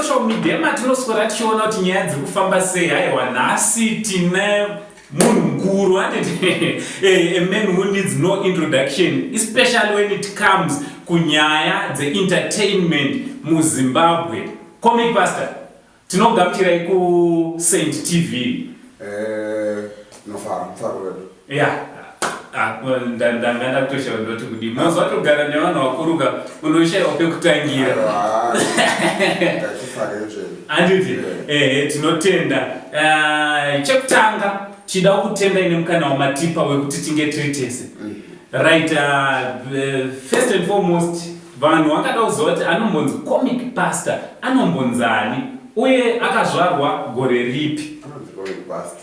social media matinoswera tichiona kuti nyaya dziri kufamba sei. Haiwa nhasi tine munhu mukuru anditi a man who needs no introduction, especially when it comes kunyaya dze-entertainment muZimbabwe. Comic Pastor, tinogamuchirai ku Saint TV. Mufaro wedu. Yeah. Ndanga kutoshaura ndoti kudi mazwa togara nevanhu vakuruka unoshayiwa pekutangira. Anditi tinotenda. Chekutanga tida kutenda ine mukana wamatipa wekuti tinge tiri tese. Right, first and foremost vanhu vakada kuziva kuti anombonzi Comic Pastor anombonzani uye akazvarwa gore ripi? Comic Pastor.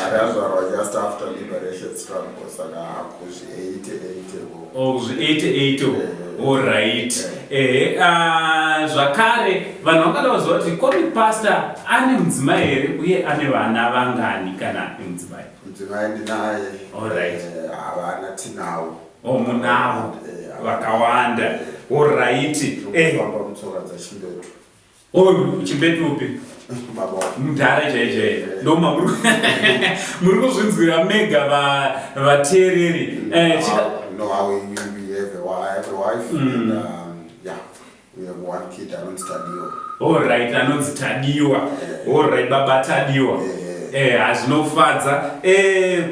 Akazvarwa just after liberation struggle, saka kuzvi-88. Oh, kuzvi-88. All right. Zvakare vanhu vakada kuziva kuti Comic Pastor ane mudzimai here uye ane vana vangani kana mudzimai? Mudzimai ndinaye. All right. Vana tinavo. Oh, munavo vakawanda. All right. Kufamba mutsoka dzaChimbetu. Oh, Chimbetu upi? Mundara chaichai. Ndoma muri kuzvinzwira mega vateereri. No, we have a wife and yeah, we have one kid anonzi Tadiwa. All right, anonzi Tadiwa. All right, baba Tadiwa. Hazvinofadza.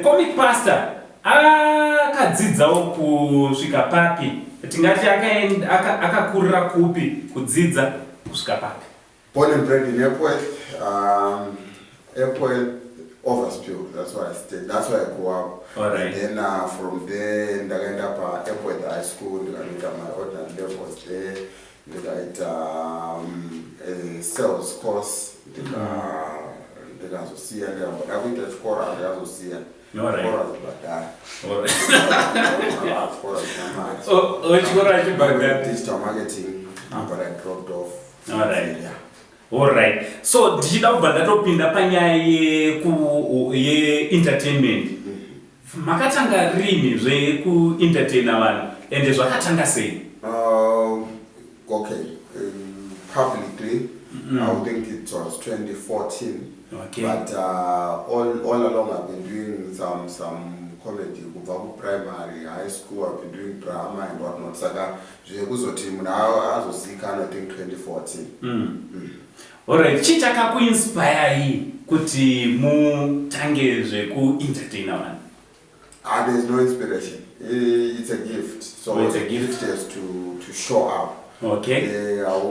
Comic Pastor akadzidzawo kusvika papi? Tingati akakurira kupi kudzidza kusvika papi? Born and bred in Airport, Overspill, that's why I stayed, that's why I grew up. All right. And then from there, I ended up Airport High School, I did my ordinary levels there, I did a sales course, I did a social, I went to school, I did a social. All right. All right. Digital marketing, but I dropped off. All right. Yeah. All right. So ndichida kubva ndatopinda panyaya ye-entertainment. Makatanga rini zvekuentertaina vanhu ende zvakatanga sei? Okay. Publicly, I would think it was 2014. Okay. But all along I've been doing some comedy, primary, high school, I've been doing drama and whatnot. Saka zvekuzoti munhu azozikana I think 2014. Alright, chii chakakuinspire kuti mutange zvekuentertaina vanhu? There's no inspiration. It's a gift. So it's a gift just to show up. Okay.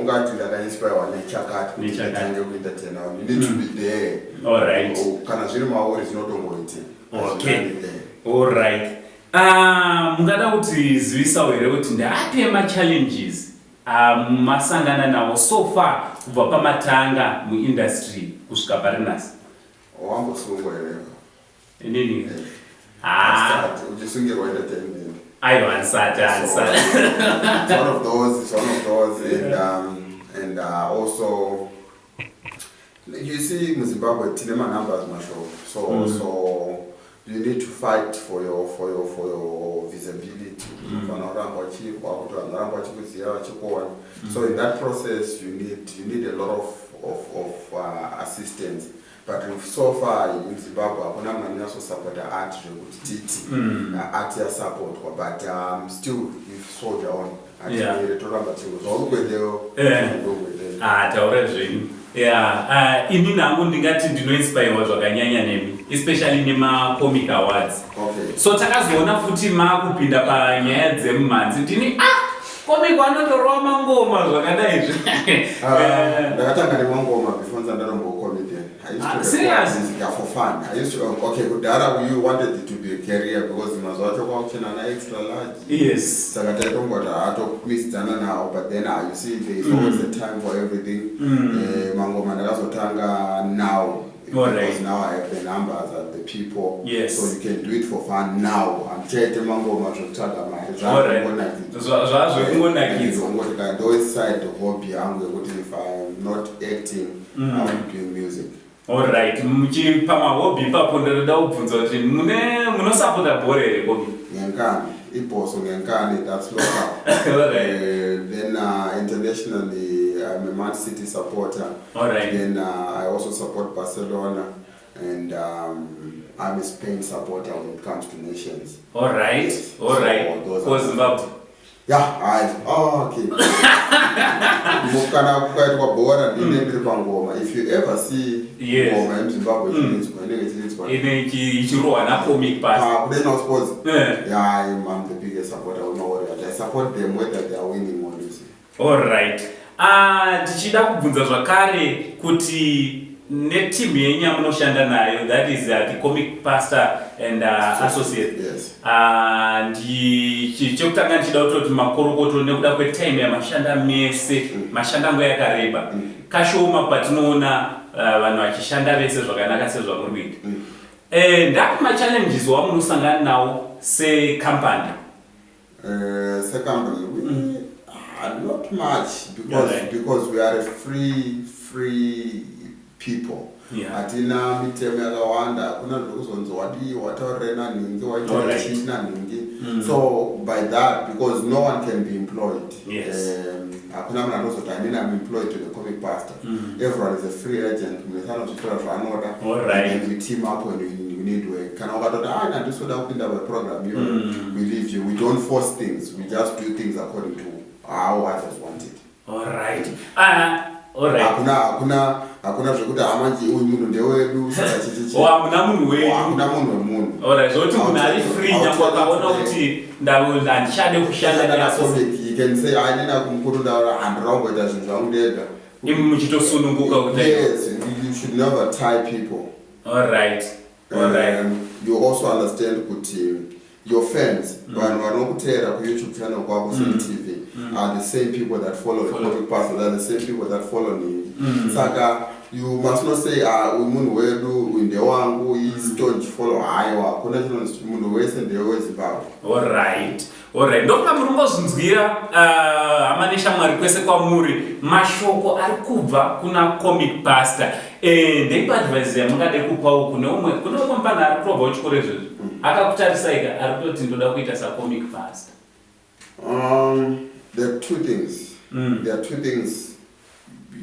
Ungati ndakainspirewa nechakati kutange kuentertaina vanhu. You need to be there. Alright. Kana zviri mauri zvinotongoita. Okay. Alright. Mungada kuti zivisawo here kuti ndeapi ema-challenges masangana nawo so far kubva pamatanga muindustry kusvika pari nhasi? Wambosungwa here. Inini? Uchisungirwa entertainment. Aiwa, ansati. It's one of those, and also you see muZimbabwe tinema numbers masho. So you need to fight for your visibility. So in that process you need a lot of assistance. But so far in Zimbabwe, I don't know support art, art support, but still we've soldier on. Taura zvenyu. Ini nangu ndingati ndinoinspirewa zvakanyanya nemi, especially nema-Comic Awards. Okay. So takazoona futi makupinda panyaya dzemumhanzi ndini Comic vanotorova mangoma zvakadai izvi. Ndakatanga nemangoma before nzandarombo comedian. I used to serious? Yeah, for fun. I used to okay, kudhara you wanted it to be a career because mazuva acho kwakuchena na extra large. Yes. Saka taitongota hatokwisidzana nawo, but then you see there is always a time for everything. Mangoma ndakazotanga now. Because now I have the numbers and the people, yes. So you can do it for fun now. I'm chete mangoma zvotanga mari. Zvakungonakidza. Those side hobby yangu yekuti if I'm not acting, I'm doing music. All right. Muchipa mahobby ipapo ndoda kubvunza kuti munosapota bhora here hobby? Ngenkani, iboso ngenkani, that's local. All right. Then internationally I'm a Man City supporter. All right. Then I also support Barcelona, and I'm a Spain supporter when it comes to nations. All right. All right. For Zimbabwe. Yeah, okay. Mukana kukaitwa bhora ndinenge pangoma. If you ever see ngoma yeMzimbabwe ichirohwa naComic Pastor. Then of course, yeah, I'm the biggest supporter of Warriors. I support them whether they are winning or losing. All right. Tichida kubvunza zvakare kuti netimu yenyu yamunoshanda nayo, that is the Comic Pastor and Associate. Yes. Chokutanga ndichida kutoti makorokoto nekuda kwetime yamashanda mese, mashanda nguva yakareba. Kashoma patinoona vanhu vachishanda vese zvakanaka sezvamuri kuita. Ndapi machallenges wamunosangana nawo secompany? Not much because we are a free people. Hatina mitemo yakawanda, kuna zvekuzonzi wataurira ningi waita china ningi. So by that, because no one can be employed. Hakuna munhu anozoti I'm employed to the Comic Pastor. Everyone is a free agent. Mnesanozitora zvanoda. And we team up when we need work. Kana ukatoti nandisoda kupinda paprogram iyo, we leave you. We don't force things. We just do things according to how others want it. All right. Hakuna zvekuti amanji uyu munhu ndewedu saka chichichi. Hamuna munhu wedu. Hakuna munhu wemunhu. All right. Zvoti munhu ari free nyangwe akaona kuti ndandishade kushanda neassociate. You can say nina kumukuru ndaura handirakumboita zvinhu zvangu ndega. Muchitosununguka kuti. Yes, you should never tie people. All right. You also understand kuti your fans, vanhu vanokutera kuYouTube channel kwako TV, are the same people that follow the Comic Pastor, they're the same people that follow me. Saka, you must not say, munhu wedu, uinde wangu, don't follow haiwa. Kuna chino munhu wese ndewe Zimbabwe. All right. Ndokuda murungozvinzwira hamanesha mwari kwese kwamuri mashoko ari kubva kuna Comic Pastor. Ndeipa advice yamungade kupawo kune umwe mupana ari kutobva kuchikoro izvozvo akakutarisaika ari kutoti ndoda kuita saComic Pastor. There are two things.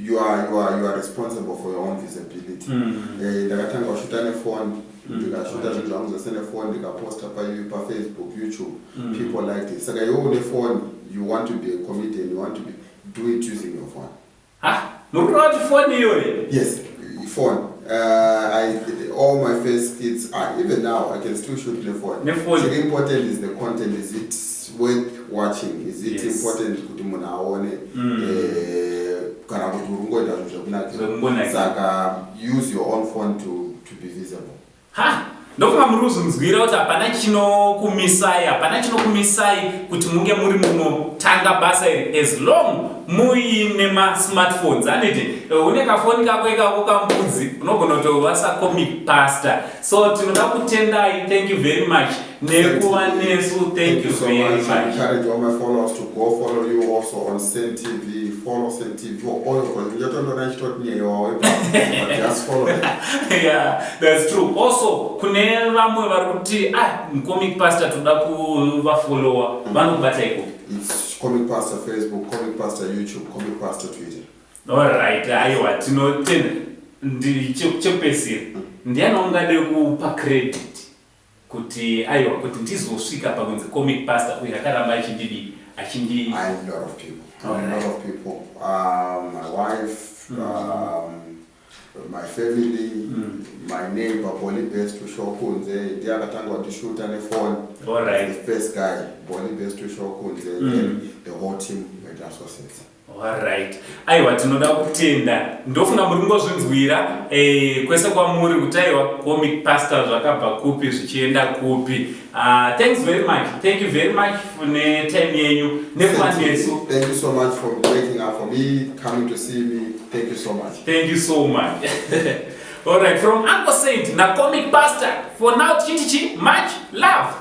You are responsible for your own visibility. Ndakatanga kushuta nefone, ndikashuta zvinhu zvangu zvese nefone, ndikaposta paFacebook, YouTube. People like it. Saka iwe une phone, you want to be a comedian, you want to do it using your phone. Murikuda kuti phone iyoyo? Yes, phone. All my first kids, even now, I can still shoot the phone. The important is the content. Is it worth watching? Is it important kuti munhu aone? Kana kuti urungoita zvinhu zvakunaka. Saka use your own phone to be visible. Ndofunga muri kuzvinzwira kuti hapana chinokumisai kuti munge muri munotanga basa iri as long muine ma-smartphones. Aniti une kafoni kako ikako kambudzi unogona kutova saComic Pastor. So tinoda kutendai, thank you very much. Nekuva nesu, thank you very much. I encourage all my followers to go follow you also on Sen TV. Follow Sen TV. Just follow them. Yeah, that's true. Also, kune vamwe vari kuti Comic Pastor toda kuvafollowa vanokubata iko. It's Comic Pastor Facebook, Comic Pastor YouTube, Comic Pastor Twitter. All right, aiwa tinotenda chepesira. Ndiani ungade kupa credit kuti aiwa kuti ndizosvika pakunzi Comic Pastor uyu akaramba achindidi I have a lot of people. My wife, my family, my neighbor, Boli Best to Shokunze, they are going to shoot on the phone. All right. The first guy, Boli Best to Shokunze, then the whole team went associates. All right. Aiwa tinoda kutenda. Ndofunga muri ngozvinzwira kwese kwamuri kuti aiwa Comic Pastor zvakabva kupi zvichienda kupi. Thanks very much. Thank you very much for the time yenyu. Thank you so much for waking up for me, coming to see me. Thank you so much. Thank you so much. All right, from Uncle Saint na Comic Pastor. For now, Chichichi, much love.